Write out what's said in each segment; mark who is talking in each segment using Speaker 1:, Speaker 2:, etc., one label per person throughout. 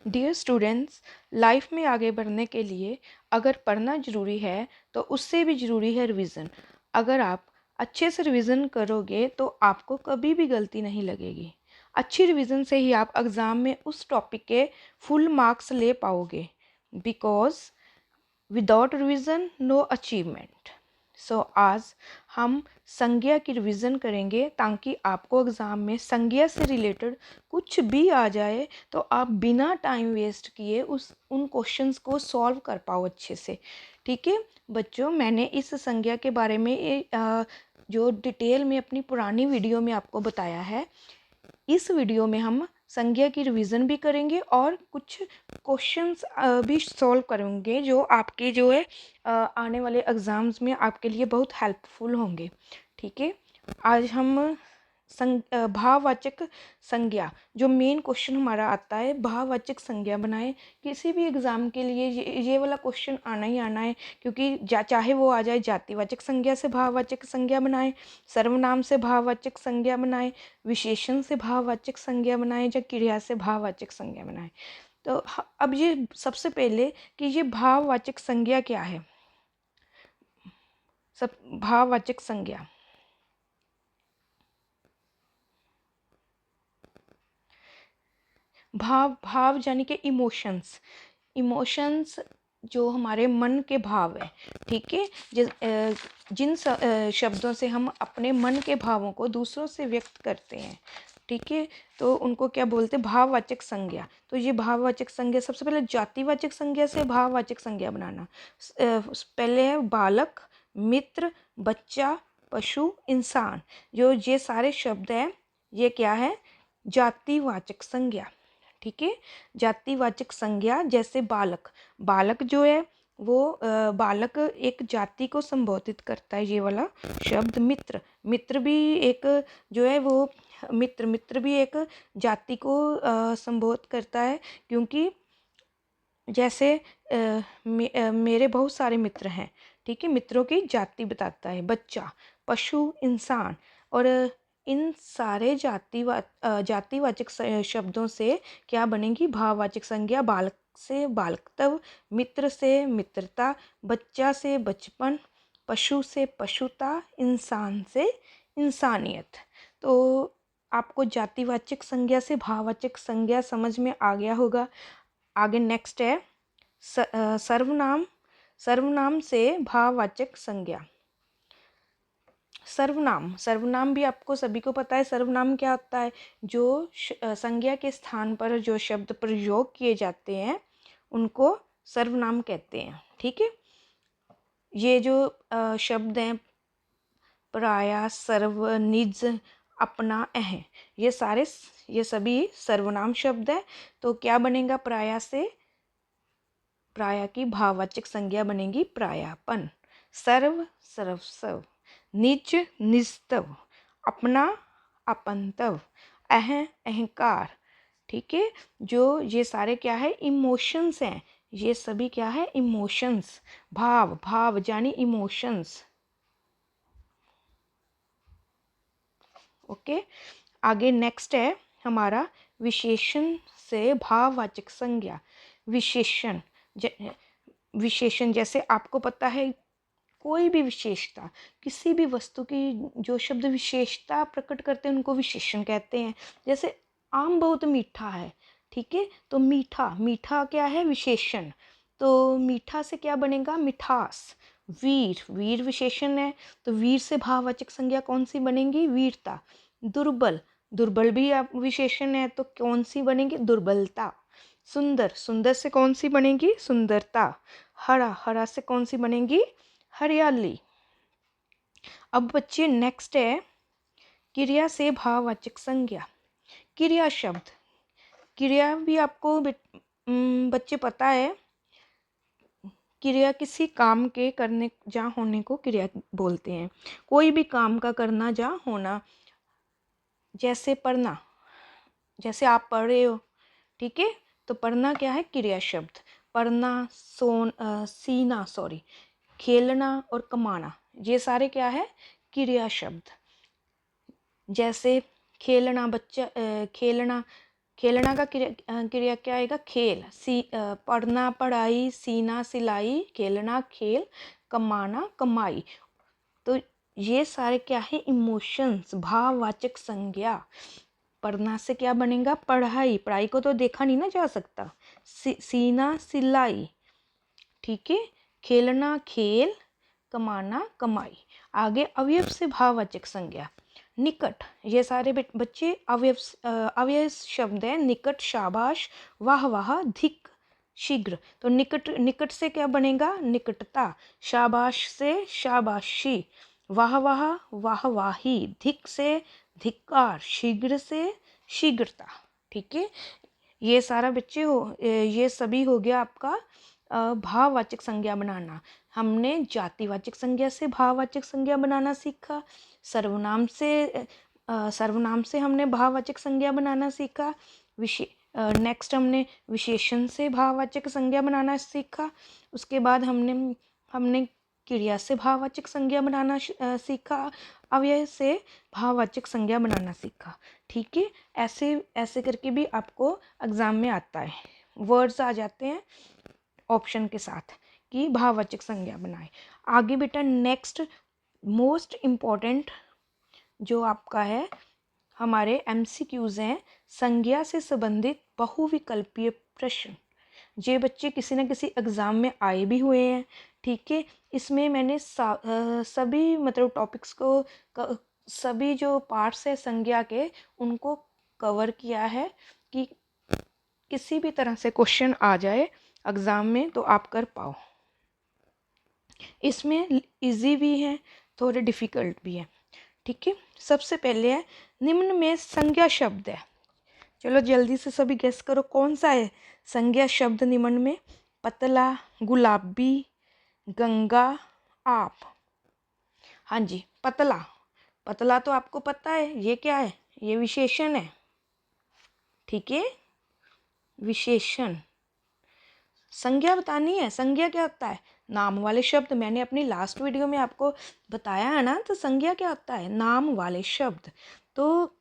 Speaker 1: Dear students, life में आगे बढ़ने के लिए अगर पढ़ना ज़रूरी है तो उससे भी ज़रूरी है रिवीज़न। अगर आप अच्छे से रिवीज़न करोगे तो आपको कभी भी गलती नहीं लगेगी। अच्छी रिवीज़न से ही आप एग्ज़ाम में उस टॉपिक के फुल मार्क्स ले पाओगे, because without revision no achievement. So आज हम संज्ञा की रिवीजन करेंगे ताकि आपको एग्ज़ाम में संज्ञा से रिलेटेड कुछ भी आ जाए तो आप बिना टाइम वेस्ट किए उन क्वेश्चंस को सॉल्व कर पाओ अच्छे से। ठीक है बच्चों, मैंने इस संज्ञा के बारे में जो डिटेल में अपनी पुरानी वीडियो में आपको बताया है। इस वीडियो में हम संज्ञा की रिवीजन भी करेंगे और कुछ क्वेश्चंस भी सॉल्व करेंगे जो आपके जो है आने वाले एग्ज़ाम्स में आपके लिए बहुत हेल्पफुल होंगे। ठीक है, आज हम भाववाचक संज्ञा, जो मेन क्वेश्चन हमारा आता है, भाववाचक संज्ञा बनाए। किसी भी एग्ज़ाम के लिए ये वाला क्वेश्चन आना ही आना है, क्योंकि चाहे वो आ जाए जातिवाचक संज्ञा से भाववाचक संज्ञा बनाए, सर्वनाम से भाववाचक संज्ञा बनाए, विशेषण से भाववाचक संज्ञा बनाए या क्रिया से भाववाचक संज्ञा बनाए। तो अब ये सबसे पहले कि ये भाववाचक संज्ञा क्या है। सब भाववाचक संज्ञा, भाव यानी कि इमोशंस। इमोशंस जो हमारे मन के भाव है। ठीक है, जिन शब्दों से हम अपने मन के भावों को दूसरों से व्यक्त करते हैं, ठीक है, तो उनको क्या बोलते हैं, भाववाचक संज्ञा। तो ये भाववाचक संज्ञा, सबसे पहले जातिवाचक संज्ञा से भाववाचक संज्ञा बनाना। पहले है बालक, मित्र, बच्चा, पशु, इंसान। जो ये सारे शब्द हैं, ये क्या है, जातिवाचक संज्ञा। ठीक है, जातिवाचक संज्ञा। जैसे बालक, बालक जो है वो बालक एक जाति को संबोधित करता है, ये वाला शब्द। मित्र, मित्र भी एक जो है वो मित्र भी एक जाति को संबोधित करता है, क्योंकि जैसे मेरे बहुत सारे मित्र हैं। ठीक है, मित्रों की जाति बताता है। बच्चा, पशु, इंसान। और इन सारे जातिवाचक शब्दों से क्या बनेगी, भाववाचक संज्ञा। बालक से बालकत्व, मित्र से मित्रता, बच्चा से बचपन, पशु से पशुता, इंसान से इंसानियत। तो आपको जातिवाचक संज्ञा से भाववाचक संज्ञा समझ में आ गया होगा। आगे नेक्स्ट है सर्वनाम। सर्वनाम से भाववाचक संज्ञा। सर्वनाम, सर्वनाम भी आपको सभी को पता है। सर्वनाम क्या होता है, जो संज्ञा के स्थान पर जो शब्द प्रयोग किए जाते हैं उनको सर्वनाम कहते हैं। ठीक है, ये जो शब्द हैं, पराया, सर्व, निज, अपना, अह, ये सभी सर्वनाम शब्द है। तो क्या बनेगा, पराया से प्राया की भाववाचक संज्ञा बनेगी प्रायापन। सर्व, सर्वस्व, निज, निजत्व, अपना, अपनत्व, अह, अहंकार। ठीक है, जो ये सारे क्या है, इमोशंस हैं। ये सभी क्या है, इमोशंस। भाव, भाव यानी इमोशंस। ओके, आगे नेक्स्ट है हमारा विशेषण से भाववाचक संज्ञा। विशेषण, विशेषण जैसे आपको पता है, कोई भी विशेषता, किसी भी वस्तु की जो शब्द विशेषता प्रकट करते हैं उनको विशेषण कहते हैं। जैसे आम बहुत मीठा है। ठीक है, तो मीठा, मीठा क्या है, विशेषण। तो मीठा से क्या बनेगा, मिठास। वीर, वीर विशेषण है, तो वीर से भाववाचक संज्ञा कौन सी बनेगी, वीरता। दुर्बल, दुर्बल भी आप विशेषण है, तो कौन सी बनेगी, दुर्बलता। सुंदर, सुंदर से कौन सी बनेगी, सुंदरता। हरा, हरा से कौन सी बनेगी, हरियाली। अब बच्चे नेक्स्ट है क्रिया से भाववाचक संज्ञा। क्रिया शब्द, क्रिया भी आपको बच्चे पता है। क्रिया किसी काम के करने जा होने को क्रिया बोलते हैं। कोई भी काम का करना जा होना। जैसे पढ़ना, जैसे आप पढ़ रहे हो, ठीक है, तो पढ़ना क्या है, क्रिया शब्द। पढ़ना, सीना, सॉरी, खेलना और कमाना, ये सारे क्या है, क्रिया शब्द। जैसे खेलना, बच्चा खेलना, खेलना का क्रिया क्या आएगा? खेल। पढ़ना पढ़ाई, सीना सिलाई, खेलना खेल, कमाना कमाई। तो ये सारे क्या है? इमोशंस, भाववाचक संज्ञा। पढ़ना से क्या बनेगा? पढ़ाई। पढ़ाई को तो देखा नहीं ना जा सकता। सीना सिलाई, ठीक है। खेलना खेल, कमाना कमाई। आगे अवयव से भाववाचक संज्ञा। निकट, ये सारे बच्चे अवयव शब्द है। निकट, शाबाश, वाह वाह, धिक, शीघ्र। तो निकट, निकट से क्या बनेगा? निकटता। शाबाश से शाबाशी, वाह वाह वाह वाही, धिक से धिक्कार, शीघ्र से शीघ्रता, ठीक है। ये सारा बच्चे ये सभी हो गया आपका भाववाचक संज्ञा बनाना। हमने जातिवाचक संज्ञा से भाववाचक संज्ञा बनाना सीखा। सर्वनाम से हमने भाववाचक संज्ञा बनाना सीखा। नेक्स्ट हमने विशेषण से भाववाचक संज्ञा बनाना सीखा। उसके बाद हमने क्रिया से भाववाचक संज्ञा बनाना सीखा। अव्यय से भाववाचक संज्ञा बनाना सीखा, ठीक है। ऐसे ऐसे करके भी आपको एग्जाम में आता है, वर्ड्स आ जाते हैं ऑप्शन के साथ कि भाववाचक संज्ञा बनाए। आगे बेटा नेक्स्ट मोस्ट इम्पॉर्टेंट जो आपका है, हमारे MCQs हैं, संज्ञा से संबंधित बहुविकल्पीय प्रश्न। ये बच्चे किसी न किसी एग्ज़ाम में आए भी हुए हैं, ठीक है। इसमें मैंने सभी मतलब टॉपिक्स को सभी जो पार्ट्स है संज्ञा के उनको कवर किया है कि किसी भी तरह से क्वेश्चन आ जाए एग्ज़ाम में तो आप कर पाओ। इसमें इजी भी है, थोड़े डिफ़िकल्ट भी है, ठीक है। सबसे पहले है निम्न में संज्ञा शब्द है। चलो जल्दी से सभी गेस करो कौन सा है संज्ञा शब्द निम्न में? पतला, गुलाबी, गंगा, आप। हाँ जी, पतला। पतला तो आपको पता है ये क्या है? ये विशेषण है, ठीक है, विशेषण। संज्ञा बतानी है। संज्ञा क्या होता है? नाम वाले शब्द। मैंने अपनी लास्ट वीडियो में आपको बताया है ना, तो संज्ञा क्या होता है? नाम वाले शब्द। तो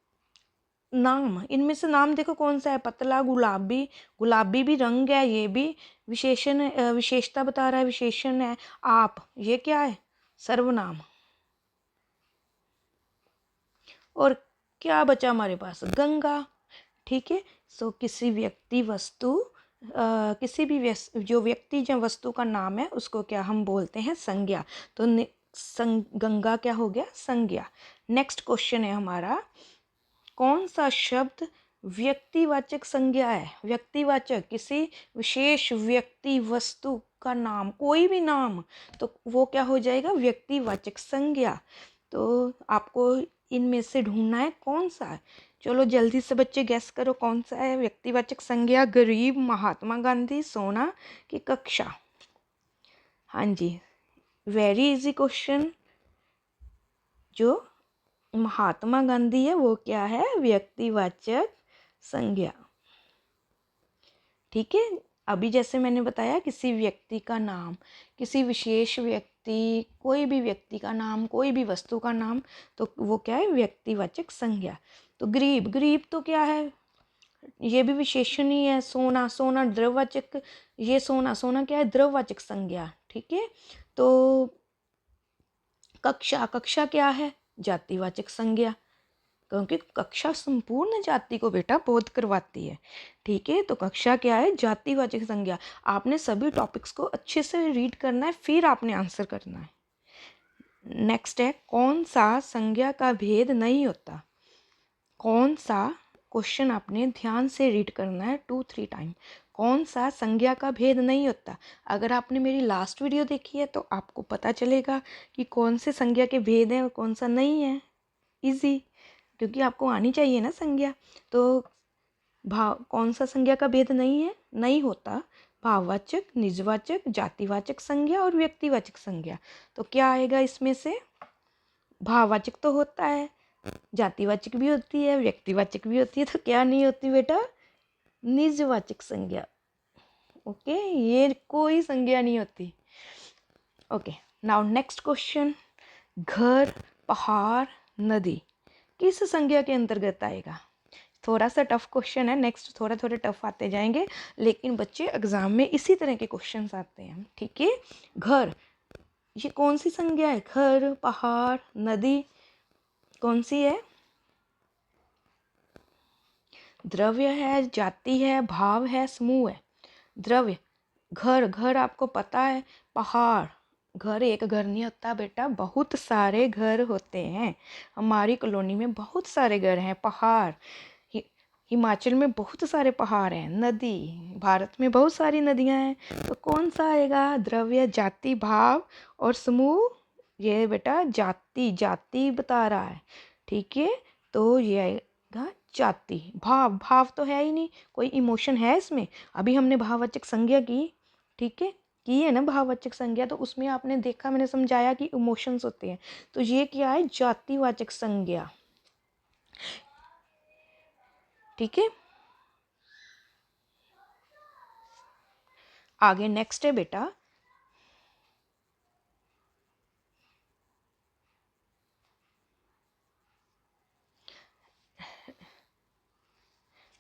Speaker 1: नाम, इनमें से नाम देखो कौन सा है? पतला, गुलाबी। गुलाबी भी रंग है, ये भी विशेषण, विशेषता बता रहा है, विशेषण है। आप, ये क्या है? सर्वनाम। और क्या बचा हमारे पास? गंगा, ठीक है। सो किसी व्यक्ति वस्तु किसी भी जो व्यक्ति या वस्तु का नाम है उसको क्या हम बोलते हैं? संज्ञा। तो गंगा क्या हो गया? संज्ञा। नेक्स्ट क्वेश्चन है हमारा, कौन सा शब्द व्यक्तिवाचक संज्ञा है? व्यक्तिवाचक, किसी विशेष व्यक्ति वस्तु का नाम, कोई भी नाम, तो वो क्या हो जाएगा? व्यक्तिवाचक संज्ञा। तो आपको इनमें से ढूंढना है कौन सा है। चलो जल्दी से बच्चे गैस करो कौन सा है व्यक्तिवाचक संज्ञा? गरीब, महात्मा गांधी, सोना की कक्षा। हाँ जी, वेरी इजी क्वेश्चन। जो महात्मा गांधी है वो क्या है? व्यक्तिवाचक संज्ञा, ठीक है। अभी जैसे मैंने बताया किसी व्यक्ति का नाम, किसी विशेष व्यक्ति, कोई भी व्यक्ति का नाम, कोई भी वस्तु का नाम, तो वो क्या है? व्यक्तिवाचक संज्ञा। तो गरीब, गरीब तो क्या है? ये भी विशेषण ही है। सोना, सोना द्रववाचक, ये सोना, सोना क्या है? द्रववाचक संज्ञा, ठीक है। तो कक्षा, कक्षा क्या है? जातिवाचक संज्ञा, क्योंकि कक्षा संपूर्ण जाति को बेटा बोध करवाती है, ठीक है। तो कक्षा क्या है? जातिवाचक संज्ञा। आपने सभी टॉपिक्स को अच्छे से रीड करना है, फिर आपने आंसर करना है। नेक्स्ट है, कौन सा संज्ञा का भेद नहीं होता? कौन सा, क्वेश्चन आपने ध्यान से रीड करना है 2-3 टाइम। कौन सा संज्ञा का भेद नहीं होता? अगर आपने मेरी लास्ट वीडियो देखी है तो आपको पता चलेगा कि कौन से संज्ञा के भेद हैं और कौन सा नहीं है। इजी, क्योंकि आपको आनी चाहिए ना संज्ञा। तो कौन सा संज्ञा का भेद नहीं है? नहीं होता? भाववाचक, निजवाचक, जातिवाचक संज्ञा और व्यक्तिवाचक संज्ञा। तो क्या आएगा इसमें से? भाववाचक तो होता है, जातिवाचक भी होती है, व्यक्तिवाचक भी होती है, तो क्या नहीं होती बेटा? निजवाचक संज्ञा। ओके, ये कोई संज्ञा नहीं होती। ओके, नाउ नेक्स्ट क्वेश्चन, घर, पहाड़, नदी किस संज्ञा के अंतर्गत आएगा? थोड़ा सा टफ क्वेश्चन है, नेक्स्ट थोड़ा थोड़ा टफ आते जाएंगे, लेकिन बच्चे एग्जाम में इसी तरह के क्वेश्चंस आते हैं, ठीक है। घर, ये कौन सी संज्ञा है? घर, पहाड़, नदी, कौन सी है? द्रव्य है, जाति है, भाव है, समूह है? द्रव्य। घर, घर आपको पता है। पहाड़, घर एक घर नहीं होता बेटा, बहुत सारे घर होते हैं। हमारी कॉलोनी में बहुत सारे घर हैं। पहाड़, हिमाचल में बहुत सारे पहाड़ हैं। नदी, भारत में बहुत सारी नदियां हैं। तो कौन सा आएगा? द्रव्य, जाति, भाव और समूह। ये बेटा जाति, जाति बता रहा है, ठीक है। तो ये आएगा जाति। भाव, भाव तो है ही नहीं, कोई इमोशन है इसमें? अभी हमने भाववाचक संज्ञा की, ठीक है, की है ना भाववाचक संज्ञा, तो उसमें आपने देखा, मैंने समझाया कि इमोशंस होते हैं। तो ये क्या है? जातिवाचक संज्ञा, ठीक है। आगे नेक्स्ट है बेटा,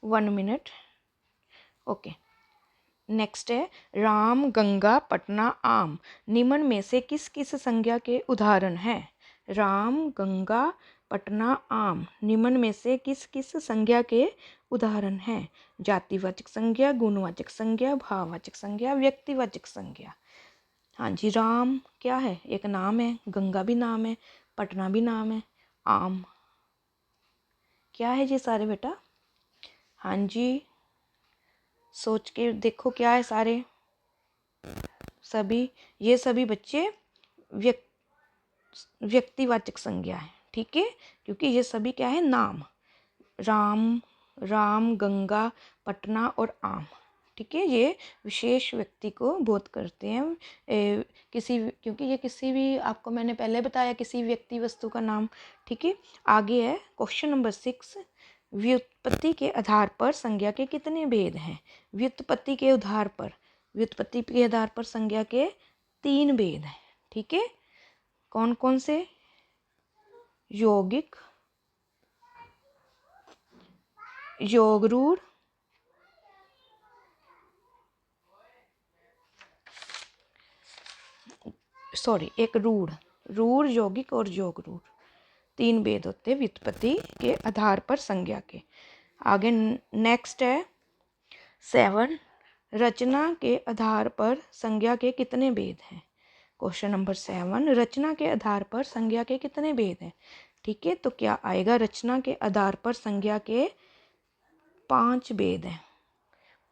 Speaker 1: वन मिनट, ओके। नेक्स्ट है राम, गंगा, पटना, आम, निम्न में से किस किस संज्ञा के उदाहरण हैं? राम, गंगा, पटना, आम, निम्न में से किस किस संज्ञा के उदाहरण हैं? जातिवाचक संज्ञा, गुणवाचक संज्ञा, भाववाचक संज्ञा, व्यक्तिवाचक संज्ञा। हाँ जी, राम क्या है? एक नाम है। गंगा भी नाम है, पटना भी नाम है, आम क्या है? ये सारे बेटा, हाँ जी, सोच के देखो क्या है सारे, सभी, ये सभी बच्चे व्यक्तिवाचक संज्ञा है, ठीक है, क्योंकि ये सभी क्या है? नाम। राम, राम, गंगा, पटना और आम, ठीक है, ये विशेष व्यक्ति को बोध करते हैं। क्योंकि ये किसी भी, आपको मैंने पहले बताया, किसी व्यक्ति वस्तु का नाम, ठीक है। आगे है क्वेश्चन नंबर 6, व्युत्पत्ति के आधार पर संज्ञा के कितने भेद हैं? व्युत्पत्ति के आधार पर, व्युत्पत्ति के आधार पर संज्ञा के 3 भेद हैं, ठीक है। कौन कौन से? यौगिक, योगरूढ़, सॉरी, एक रूढ़, रूढ़, यौगिक और योगरूढ़, 3 भेद होते हैं व्युत्पत्ति के आधार पर संज्ञा के। आगे नेक्स्ट है 7, रचना के आधार पर संज्ञा के कितने भेद हैं? क्वेश्चन नंबर 7, रचना के आधार पर संज्ञा के कितने भेद हैं? ठीक है, तो क्या आएगा? रचना के आधार पर संज्ञा के 5 भेद हैं।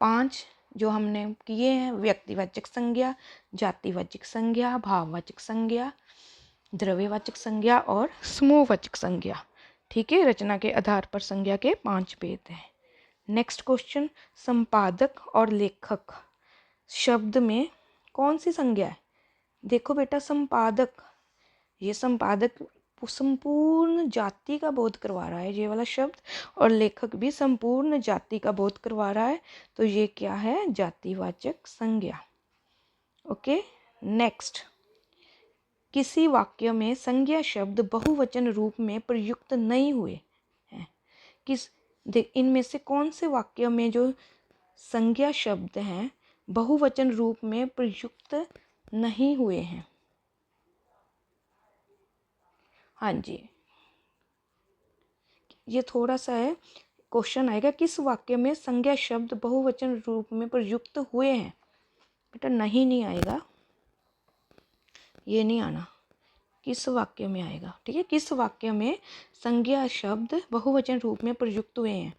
Speaker 1: 5 जो हमने किए हैं, व्यक्तिवाचक संज्ञा, जातिवाचक संज्ञा, भाववाचक संज्ञा, द्रव्यवाचक संज्ञा और समूहवाचक संज्ञा, ठीक है। रचना के आधार पर संज्ञा के 5 भेद हैं। नेक्स्ट क्वेश्चन, संपादक और लेखक शब्द में कौन सी संज्ञा है? देखो बेटा, संपादक, ये संपादक संपूर्ण जाति का बोध करवा रहा है, ये वाला शब्द, और लेखक भी संपूर्ण जाति का बोध करवा रहा है, तो ये क्या है? जातिवाचक संज्ञा, ओके। नेक्स्ट, किसी वाक्य में संज्ञा शब्द बहुवचन रूप में प्रयुक्त नहीं हुए हैं? इनमें से कौन से वाक्य में जो संज्ञा शब्द हैं बहुवचन रूप में प्रयुक्त नहीं हुए हैं? हाँ जी, ये थोड़ा सा है, क्वेश्चन आएगा किस वाक्य में संज्ञा शब्द बहुवचन रूप में प्रयुक्त हुए हैं? बेटा नहीं आएगा, ये नहीं आना, किस वाक्य में आएगा, ठीक है। किस वाक्य में संज्ञा शब्द बहुवचन रूप में प्रयुक्त हुए हैं?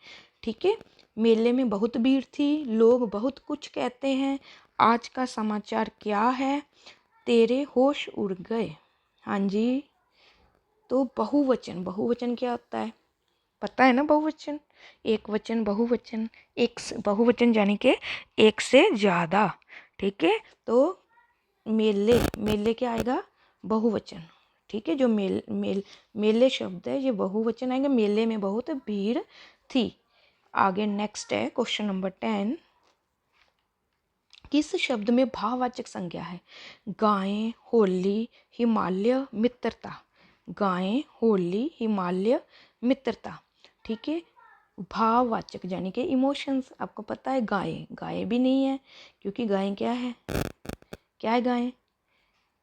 Speaker 1: ठीक है, मेले में बहुत भीड़ थी, लोग बहुत कुछ कहते हैं, आज का समाचार क्या है, तेरे होश उड़ गए। हाँ जी, तो बहुवचन, बहुवचन क्या होता है? पता है ना? बहुवचन, एक वचन, बहुवचन, एक बहुवचन यानी कि एक से ज़्यादा, ठीक है। तो मेले, मेले क्या आएगा? बहुवचन, ठीक है। जो मेले शब्द है ये बहुवचन आएंगे, मेले में बहुत भीड़ थी। आगे नेक्स्ट है क्वेश्चन नंबर 10, किस शब्द में भाववाचक संज्ञा है? गायें, होली, हिमालय, मित्रता। गायें, होली, हिमालय, मित्रता, ठीक है। भाववाचक यानी कि इमोशंस। आपको पता है गाय, गाय भी नहीं है क्योंकि गाय क्या है गाय,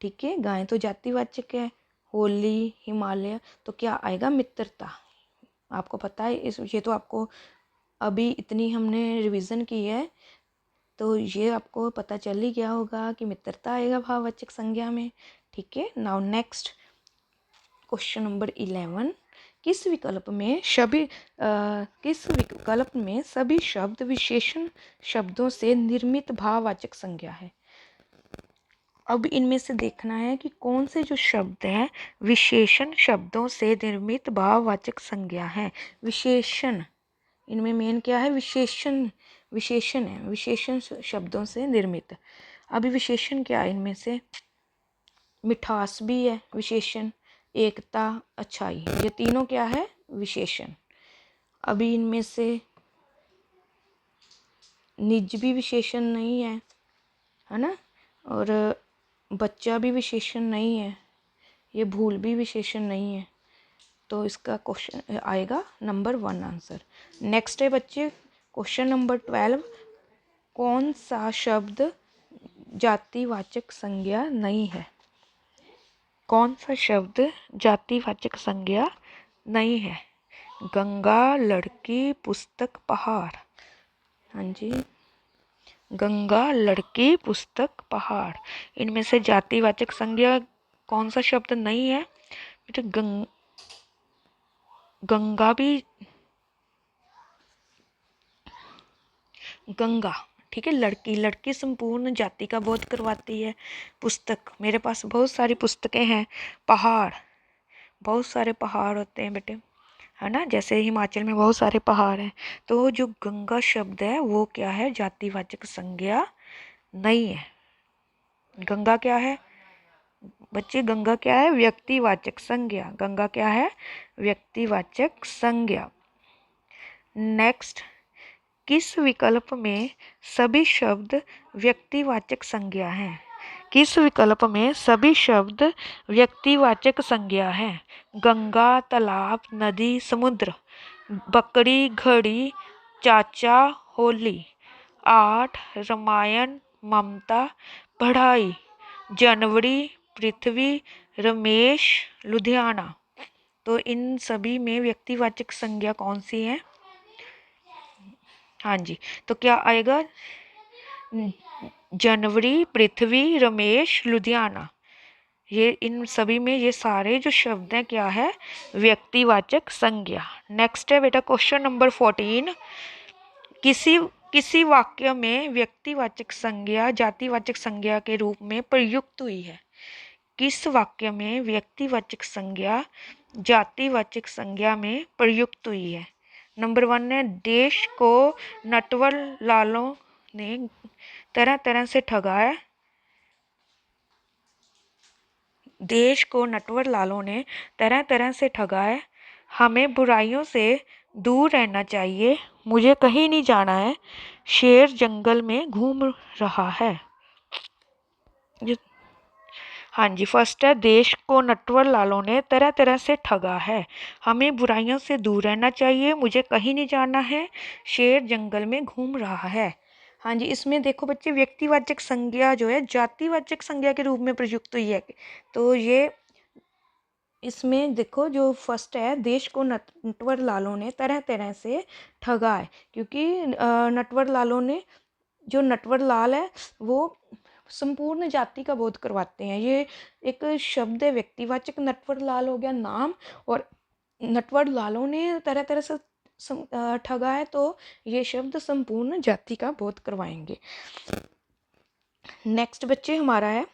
Speaker 1: ठीक है, गाय तो जातिवाचक है। होली, हिमालय, तो क्या आएगा, मित्रता। आपको पता है ये तो आपको अभी इतनी हमने रिवीजन की है तो ये आपको पता चल ही गया होगा कि मित्रता आएगा भाववाचक संज्ञा में, ठीक है। नाउ नेक्स्ट क्वेश्चन नंबर 11, किस विकल्प में सभी शब्द विशेषण शब्दों से निर्मित भाववाचक संज्ञा है। अब इनमें से देखना है कि कौन से जो शब्द हैं विशेषण शब्दों से निर्मित भाववाचक संज्ञा है। विशेषण, इनमें मेन क्या है, विशेषण है, विशेषण शब्दों से निर्मित। अभी विशेषण क्या है इनमें से, मिठास भी है विशेषण, एकता, अच्छाई, ये तीनों क्या है, विशेषण। अभी इनमें से निज भी विशेषण नहीं है ना, और बच्चा भी विशेषण नहीं है, ये भूल भी विशेषण नहीं है, तो इसका क्वेश्चन आएगा नंबर 1 आंसर। नेक्स्ट है बच्चे क्वेश्चन नंबर 12, कौन सा शब्द जातिवाचक संज्ञा नहीं है। कौन सा शब्द जातिवाचक संज्ञा नहीं है। गंगा, लड़की, पुस्तक, पहाड़। हाँ जी, गंगा, लड़की, पुस्तक, पहाड़, इनमें से जातिवाचक संज्ञा कौन सा शब्द नहीं है बेटा। गंगा भी, गंगा, ठीक है। लड़की, लड़की संपूर्ण जाति का बोध करवाती है। पुस्तक, मेरे पास बहुत सारी पुस्तकें हैं। पहाड़, बहुत सारे पहाड़ होते हैं बेटे, है ना, जैसे हिमाचल में बहुत सारे पहाड़ हैं। तो जो गंगा शब्द है वो क्या है, जातिवाचक संज्ञा नहीं है। गंगा क्या है बच्चे, गंगा क्या है, व्यक्तिवाचक संज्ञा। गंगा क्या है, व्यक्तिवाचक संज्ञा। नेक्स्ट, किस विकल्प में सभी शब्द व्यक्तिवाचक संज्ञा हैं। किस विकल्प में सभी शब्द व्यक्तिवाचक संज्ञा हैं। गंगा, तालाब, नदी, समुद्र, बकरी, घड़ी, चाचा, होली, आठ, रामायण, ममता, पढ़ाई, जनवरी, पृथ्वी, रमेश, लुधियाना। तो इन सभी में व्यक्तिवाचक संज्ञा कौन सी है। हाँ जी, तो क्या आएगा, जनवरी, पृथ्वी, रमेश, लुधियाना। ये इन सभी में ये सारे जो शब्द हैं क्या है, व्यक्तिवाचक संज्ञा। नेक्स्ट है बेटा क्वेश्चन नंबर 14, किसी वाक्य में व्यक्तिवाचक संज्ञा जातिवाचक संज्ञा के रूप में प्रयुक्त हुई है। किस वाक्य में व्यक्तिवाचक संज्ञा जातिवाचक संज्ञा में प्रयुक्त हुई है। नंबर 1 है, देश को नटवर लालों ने तरह तरह से ठगाया। देश को नटवर लालों ने तरह तरह से ठगाया। हमें बुराइयों से दूर रहना चाहिए, मुझे कहीं नहीं जाना है, शेर जंगल में घूम रहा है। हाँ जी, फर्स्ट है, देश को नटवर लालों ने तरह तरह से ठगा है। हमें बुराइयों से दूर रहना चाहिए, मुझे कहीं नहीं जाना है, शेर जंगल में घूम रहा है। हाँ जी, इसमें देखो बच्चे व्यक्तिवाचक संज्ञा जो है जातिवाचक संज्ञा के रूप में प्रयुक्त हुई है। तो ये इसमें देखो जो फर्स्ट है, देश को नटवर लालों ने तरह तरह से ठगा है, क्योंकि नटवर लालों ने, जो नटवर लाल है वो संपूर्ण जाति का बोध करवाते हैं। ये एक शब्द है व्यक्तिवाचक, नटवर लाल हो गया नाम, और नटवर लालों ने तरह तरह से ठगा है, तो ये शब्द संपूर्ण जाति का बोध करवाएंगे। नेक्स्ट बच्चे हमारा है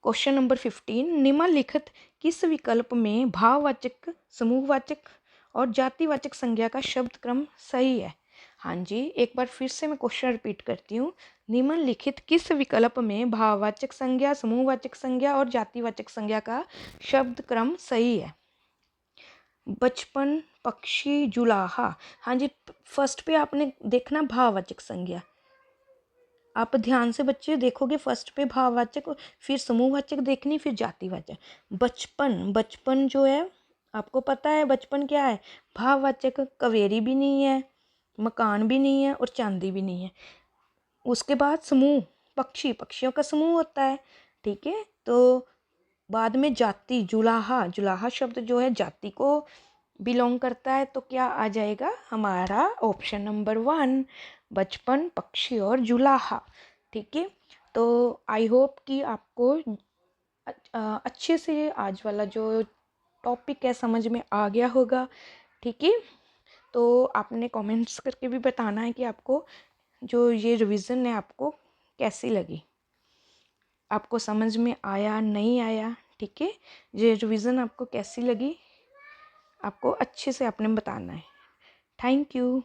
Speaker 1: क्वेश्चन नंबर 15, निम्नलिखित किस विकल्प में भाववाचक, समूहवाचक और जातिवाचक संज्ञा का शब्द क्रम सही है। हाँ जी, एक बार फिर से मैं क्वेश्चन रिपीट करती हूँ। निम्नलिखित किस विकल्प में भाववाचक संज्ञा, समूहवाचक संज्ञा और जातिवाचक संज्ञा का शब्द क्रम सही है। बचपन, पक्षी, जुलाहा। हाँ जी, फर्स्ट पे आपने देखना भाववाचक संज्ञा, आप ध्यान से बच्चे देखोगे, फर्स्ट पे भाववाचक, फिर समूहवाचक देखनी, फिर जातिवाचक। बचपन, बचपन जो है आपको पता है बचपन क्या है? भाववाचक कवेरी भी नहीं है, मकान भी नहीं है और चांदी भी नहीं है। उसके बाद समूह, पक्षी, पक्षियों का समूह होता है, ठीक है। तो बाद में जाति, जुलाहा, जुलाहा शब्द जो है जाति को बिलोंग करता है। तो क्या आ जाएगा हमारा ऑप्शन नंबर 1, बचपन, पक्षी और जुलाहा, ठीक है। तो आई होप कि आपको अच्छे से आज वाला जो टॉपिक है समझ में आ गया होगा, ठीक है। तो आपने कमेंट्स करके भी बताना है कि आपको जो ये रिवीजन है आपको कैसी लगी, आपको समझ में आया नहीं आया, ठीक है। ये रिवीजन आपको कैसी लगी, आपको अच्छे से आपने बताना है। Thank you.